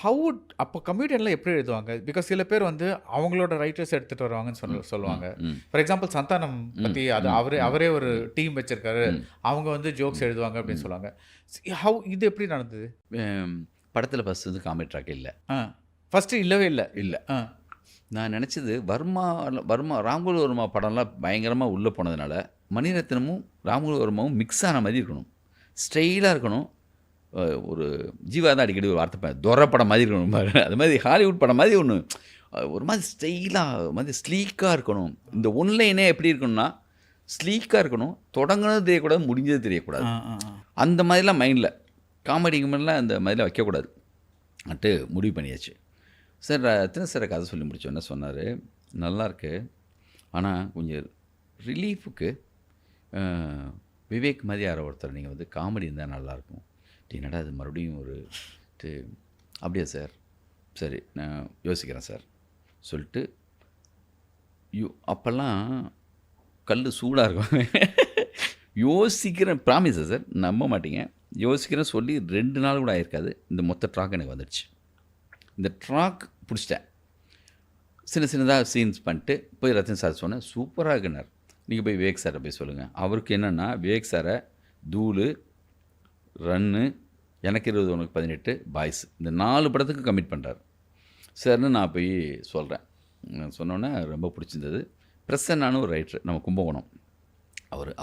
How அப்போ கமெடியன்லாம் எப்படி எழுதுவாங்க? பிகாஸ் சில பேர் வந்து அவங்களோட ரைட்டர்ஸ் எடுத்துட்டு வருவாங்கன்னு சொல்லுவாங்க. ம். ஃபார் எக்ஸாம்பிள் சந்தானம் பத்தி அது அவரே ஒரு டீம் வச்சிருக்காரு. ம். அவங்க வந்து ஜோக்ஸ் எழுதுவாங்க அப்படின்னு சொல்லுவாங்க. ஹவ் இது எப்படி நடந்தது? படத்தில் ஃபஸ்ட் வந்து காமெடி ட்ராக் இல்லை. ஃபர்ஸ்ட் இல்லவே இல்ல. இல்லை. நான் நினச்சது வர்மா ராம்கோபால் வர்மா படம்லாம் பயங்கரமாக உள்ளே போனதுனால மணிரத்னமும் ராம்கோபால் வர்மாவும் மிக்ஸ் ஆன மாதிரி இருக்கணும், ஸ்டைலாக இருக்கணும். ஒரு ஜீவா தான் அடிக்கடி ஒரு வார்த்தை துரை படம் மாதிரி இருக்கணும், அது மாதிரி ஹாலிவுட் படம் மாதிரி ஒன்று ஒரு மாதிரி ஸ்டைலாக மாதிரி ஸ்லீக்காக இருக்கணும். இந்த ஒன்லைனே எப்படி இருக்கணும்னா ஸ்லீக்காக இருக்கணும், தொடங்கினது தெரியக்கூடாது, முடிஞ்சது தெரியக்கூடாது. அந்த மாதிரிலாம் மைண்டில் காமெடிக்கு மாதிரிலாம் அந்த மாதிரிலாம் வைக்கக்கூடாது அட்டு முடிவு பண்ணியாச்சு. சார் எத்தனை சார் கதை சொல்லி முடித்தோம். என்ன சொன்னார், நல்லாயிருக்கு, ஆனால் கொஞ்சம் ரிலீஃபுக்கு விவேக் மாதிரி யாரோ ஒருத்தர் நீங்கள் வந்து காமெடி இருந்தால் நல்லாயிருக்கும். என்னடா அது மறுபடியும் ஒரு அப்படியா சார், சரி நான் யோசிக்கிறேன் சார் சொல்லிட்டு அப்போல்லாம் கல் சூடாக இருக்கும். யோசிக்கிறேன், ப்ராமிஸா சார், நம்ப மாட்டீங்க, யோசிக்கிறேன் சொல்லி 2 நாள் கூட ஆயிருக்காது, இந்த மொத்த ட்ராக் எனக்கு வந்துடுச்சு. இந்த ட்ராக் பிடிச்சிட்டேன். சின்னதாக சீன்ஸ் பண்ணிட்டு போய் ரத்தன் சார் சொன்னேன், சூப்பராக இருக்குனார். நீங்கள் போய் விவேக் சாரை போய் சொல்லுங்கள். அவருக்கு என்னென்னா விவேக் சாரை தூளு, ரன்னு, எனக்கு 20 உனக்கு 18, பாய்ஸ், இந்த 4 படத்துக்கு கமிட் பண்ணுறாரு சார்னு நான் போய் சொல்கிறேன். சொன்னோன்னே ரொம்ப பிடிச்சிருந்தது. பிரசன்னான ஒரு ரைட்டர், நம்ம கும்பகோணம்,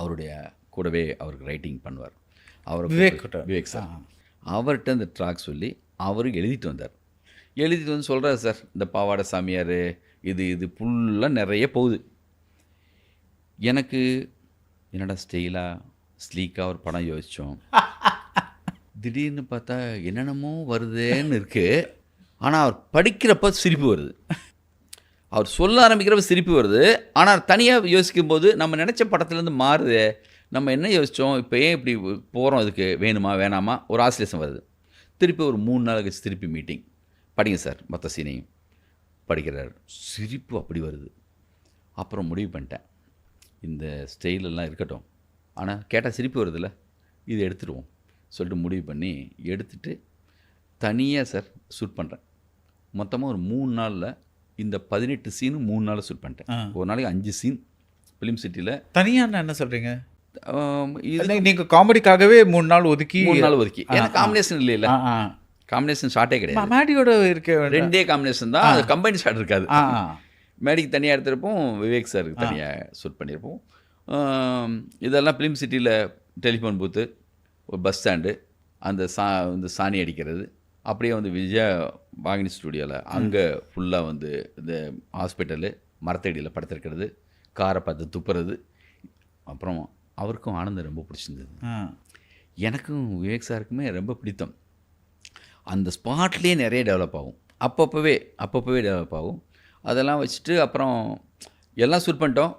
அவருடைய கூடவே அவருக்கு ரைட்டிங் பண்ணுவார். விவேக் சார், அவர்கிட்ட இந்த ட்ராக் சொல்லி அவருக்கு எழுதிட்டு வந்தார். எழுதிட்டு வந்து சொல்கிறார், சார் இந்த பாவாடை சாமியார் இது ஃபுல்லாக நிறைய போகுது, எனக்கு என்னடா ஸ்டைலாக ஸ்லீக்காக ஒரு படம் யோசித்தோம், திடீர்னு பார்த்தா என்னென்னமோ வருதுன்னு இருக்குது, ஆனால் அவர் படிக்கிறப்ப சிரிப்பு வருது, அவர் சொல்ல ஆரம்பிக்கிறப்ப சிரிப்பு வருது, ஆனால் தனியாக யோசிக்கும்போது நம்ம நினச்ச படத்துலேருந்து மாறுது, நம்ம என்ன யோசித்தோம், இப்போ ஏன் இப்படி போகிறோம், இதுக்கு வேணுமா வேணாமா, ஒரு ஆசிலேஷன் வருது. திருப்பி ஒரு 3 நாள் கழிச்சு திருப்பி மீட்டிங், படிங்க சார் மொத்த சீனையும் படிக்கிறார், சிரிப்பு அப்படி வருது. அப்புறம் முடிவு பண்ணிட்டேன், இந்த ஸ்டைலெல்லாம் இருக்கட்டும், ஆனால் கேட்டால் சிரிப்பு வருதுல்ல, இது எடுத்துடுவோம் சொல்லிட்டு முடிவு பண்ணி எடுத்துகிட்டு தனியாக சார் ஷூட் பண்ணுறேன். மொத்தமாக ஒரு 3 நாளில் இந்த 18 சீனும் 3 நாளில் ஷூட் பண்ணிட்டேன். ஒரு நாளைக்கு 5 சீன் ஃபிலிம் சிட்டியில். தனியாக என்ன சொல்கிறீங்க? நீங்கள் காமெடிக்காகவே 3 நாள் ஒதுக்கி ஏன்னா காம்பினேஷன் இல்லை, காம்பினேஷன் ஷார்ட்டே கிடையாது. மேடியோட இருக்க 2 காம்பினேஷன் தான், அது கம்பைன் ஷார்ட் இருக்காது. மேடிக்கு தனியாக எடுத்திருப்போம், விவேக் சாருக்கு தனியாக ஷூட் பண்ணியிருப்போம். இதெல்லாம் ஃபிலிம் சிட்டியில் டெலிஃபோன் பூத்து, ஒரு பஸ் ஸ்டாண்டு, அந்த இந்த சாணி அடிக்கிறது, அப்படியே வந்து விஜயா வாகினி ஸ்டூடியோவில் அங்கே ஃபுல்லாக வந்து இந்த ஹாஸ்பிட்டலு, மரத்தடியில் படுத்திருக்கிறது, காரை பார்த்து துப்புறது. அப்புறம் அவருக்கும் ஆனந்தம் ரொம்ப பிடிச்சிருந்தது, எனக்கும் விவேக் சாருக்குமே ரொம்ப பிடித்தம். அந்த ஸ்பாட்லேயே நிறைய டெவலப் ஆகும், அப்பப்போவே டெவலப் ஆகும். அதெல்லாம் வச்சுட்டு அப்புறம் எல்லாம் ஷூட் பண்ணிட்டோம்.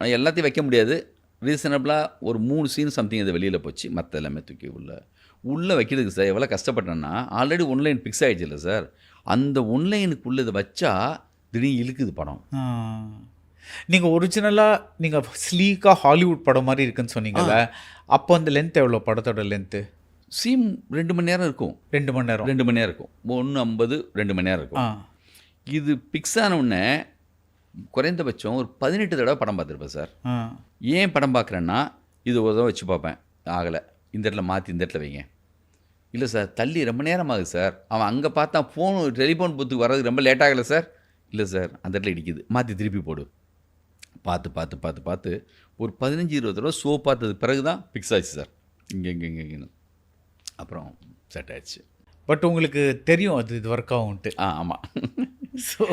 எல்லாத்தையும் வைக்க முடியாது, ரீசனபிளாக ஒரு 3 சீன் சம்திங் அது வெளியில் போச்சு, மற்ற எல்லாமே தூக்கி உள்ளே வைக்கிறதுக்கு சார் எவ்வளோ கஷ்டப்பட்டேன்னா, ஆல்ரெடி ஒன்லைன் ஃபிக்ஸ் ஆகிடுச்சு இல்லை சார், அந்த ஒன்லைனுக்குள்ளே இதை வச்சா திடீர்னு இழுக்குது படம். நீங்கள் ஒரிஜினலாக நீங்கள் ஸ்லீக்காக ஹாலிவுட் படம் மாதிரி இருக்குன்னு சொன்னீங்கல்ல, அப்போ அந்த லென்த் எவ்வளோ, படத்தோட லென்த்து? சீன் 2 மணி நேரம் இருக்கும். 2 மணி நேரம் இருக்கும். 1:50 2 மணி நேரம் இருக்கும். இது பிக்ஸ் ஆன உடனே குறைந்தபட்சம் ஒரு 18 தடவை படம் பார்த்துருப்பேன் சார். ஏன் படம் பார்க்குறேன்னா, இது ஒரு தடவை வச்சு பார்ப்பேன், ஆகலை, இந்த இடத்துல மாற்றி இந்த இடத்துல வைங்க, இல்லை சார் தள்ளி ரொம்ப நேரம் ஆகுது சார், அவன் அங்கே பார்த்தா டெலிஃபோன் பூத்துக்கு வர்றதுக்கு ரொம்ப லேட் ஆகலை சார், இல்லை சார் அந்த இடத்துல இடிக்குது, மாற்றி திருப்பி போடு, பார்த்து ஒரு 15-20 தடவை ஷோ பார்த்தது பிறகு தான் ஃபிக்ஸ் ஆச்சு சார், இங்கேன்னு. அப்புறம் செட் ஆயிடுச்சு. பட் உங்களுக்கு தெரியும் அது இது ஒர்க் ஆகும்ட்டு. ஆமாம். ஸோ